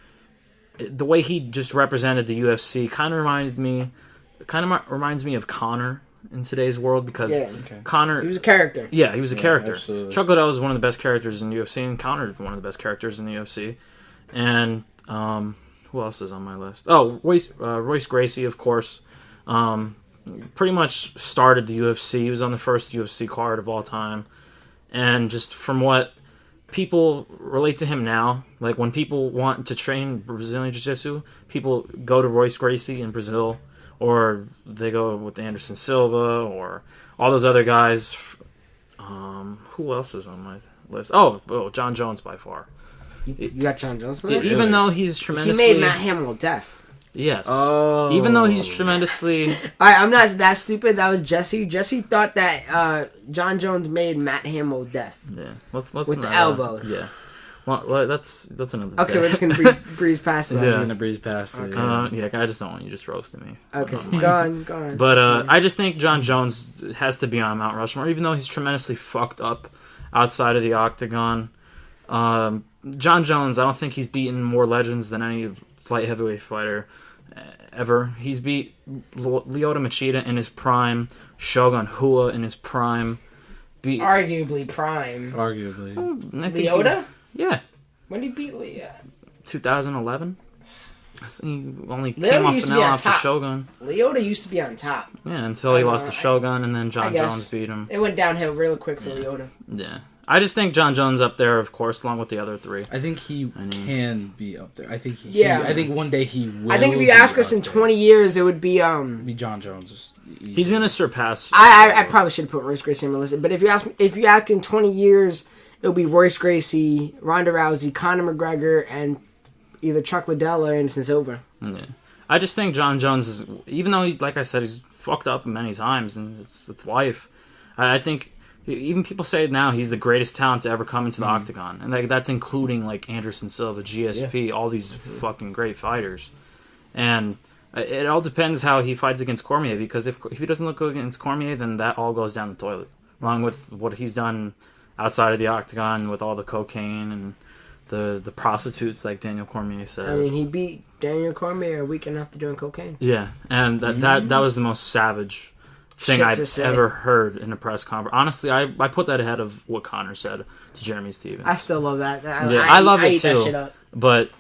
the way he just represented the UFC kind of reminds me of Conor in today's world, because Conor, he was a character. Yeah, he was a character. Absolutely. Chuck Liddell was one of the best characters in the UFC, and Conor was one of the best characters in the UFC. And who else is on my list? Oh, Royce Gracie, of course. Pretty much started the UFC. He was on the first UFC card of all time. And just from what people relate to him now, like when people want to train Brazilian Jiu-Jitsu, people go to Royce Gracie in Brazil, or they go with Anderson Silva, or all those other guys. Who else is on my list? Oh, John Jones by far. You got John Jones there? Even though he's tremendously... He made Matt Hamill deaf. Yes. Oh. Even though he's tremendously... Alright, I'm not that stupid. That was Jesse. Jesse thought that John Jones made Matt Hamill deaf. Yeah. Let's with the elbows. Yeah. Well, that's another Okay, day. we're just going to breeze past that. I'm Yeah. gonna breeze past it. Yeah, I just don't want you just roasting me. Okay, go on. But I just think John Jones has to be on Mount Rushmore, even though he's tremendously fucked up outside of the octagon. John Jones, I don't think he's beaten more legends than any light heavyweight fighter ever. He's beat Lyoto Machida in his prime, Shogun Rua in his prime. Arguably prime. Arguably. Lyoto? Yeah. When did he beat Lyoto? 2011. He only Lyoto came off used an to be L on after top. Shogun. Lyoto used to be on top. Yeah, until he lost to Shogun, and then John Jones beat him. It went downhill real quick for Lyoto. Yeah. I just think John Jones up there, of course, along with the other three. I think he can be up there. I think Yeah. I think one day he will. I think if you ask us in 20 years, it would be be John Jones. He's gonna surpass. I probably should have put Royce Gracie on my list, but if you ask in 20 years, it'll be Royce Gracie, Ronda Rousey, Conor McGregor, and either Chuck Liddell or Anderson Silva. Yeah. I just think John Jones is, even though, like I said, he's fucked up many times, and it's life. I think even people say it now, he's the greatest talent to ever come into the octagon, and that's including like Anderson Silva, GSP, all these fucking great fighters. And it all depends how he fights against Cormier, because if he doesn't look good against Cormier, then that all goes down the toilet, along with what he's done outside of the octagon with all the cocaine and the prostitutes, like Daniel Cormier said. I mean, he beat Daniel Cormier a week after doing cocaine. Yeah, and that was the most savage thing I've ever heard in a press conference. Honestly, I put that ahead of what Conor said to Jeremy Stevens. I still love that. I love it eat too. That shit up. But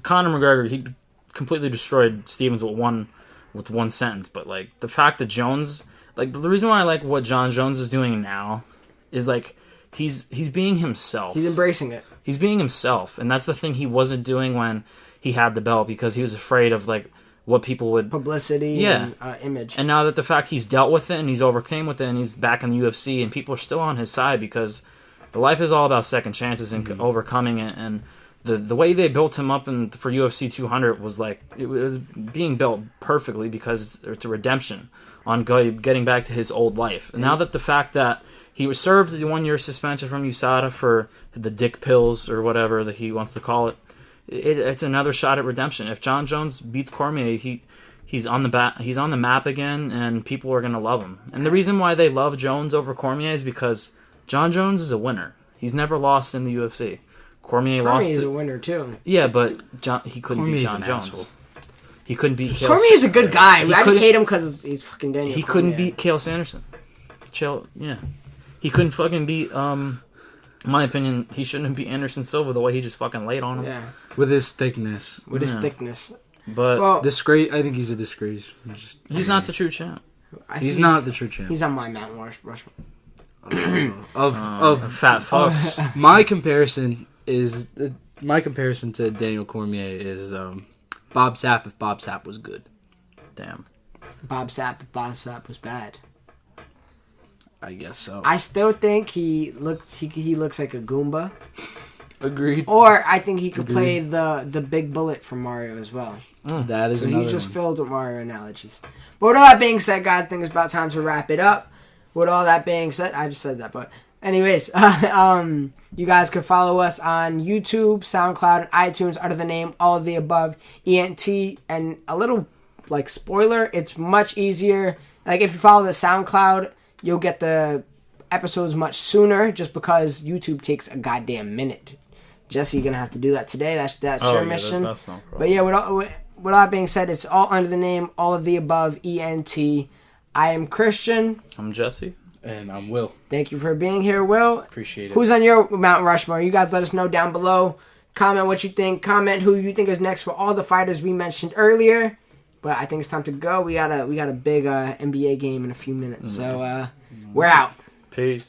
Conor McGregor, he completely destroyed Stevens with one sentence. But like the fact that Jones, like the reason why I like what John Jones is doing now is like he's being himself. He's embracing it. He's being himself, and that's the thing he wasn't doing when he had the belt, because he was afraid of like what people would publicity and image. And now that the fact he's dealt with it and he's overcame with it and he's back in the UFC and people are still on his side, because the life is all about second chances and overcoming it. And the way they built him up for UFC 200 was like, it was being built perfectly, because it's a redemption on getting back to his old life. And now that the fact that he was served the 1-year suspension from USADA for the dick pills or whatever that he wants to call it, it's another shot at redemption. If John Jones beats Cormier, he's on the map again, and people are gonna love him. And the reason why they love Jones over Cormier is because John Jones is a winner. He's never lost in the UFC. Cormier lost. Cormier's a winner too. Yeah, but he couldn't beat John Jones. Asshole. He couldn't beat. Cormier's a good guy. I just hate him because he's fucking Daniel. He couldn't beat Cael Sanderson. Yeah, he couldn't fucking beat. In my opinion, he shouldn't have beat Anderson Silva the way he just fucking laid on him. Yeah, with his thickness. But disgrace. I think he's a disgrace. He's not the true champ. He's not the true champ. He's on my Mount Rushmore. Of fat fucks. My comparison is my comparison to Daniel Cormier is Bob Sapp if Bob Sapp was good. Damn. Bob Sapp was bad. I guess so. I still think he looks like a Goomba. Agreed. Or I think he could play the big bullet from Mario as well. That is So another he's just one. filled with Mario analogies. But with all that being said, guys, I think it's about time to wrap it up. With all that being said, I just said that, but anyways, you guys can follow us on YouTube, SoundCloud, and iTunes under the name All of the Above ENT. And a little like spoiler, it's much easier. Like if you follow the SoundCloud, you'll get the episodes much sooner, just because YouTube takes a goddamn minute. Jesse, you're gonna have to do that today. That's your mission. That's no problem. But yeah, with all that being said, it's all under the name All of the Above ENT. I am Christian. I'm Jesse. And I'm Will. Thank you for being here, Will. Appreciate it. Who's on your Mount Rushmore? You guys let us know down below. Comment what you think. Comment who you think is next for all the fighters we mentioned earlier. But I think it's time to go. We got a big NBA game in a few minutes. So we're out. Peace.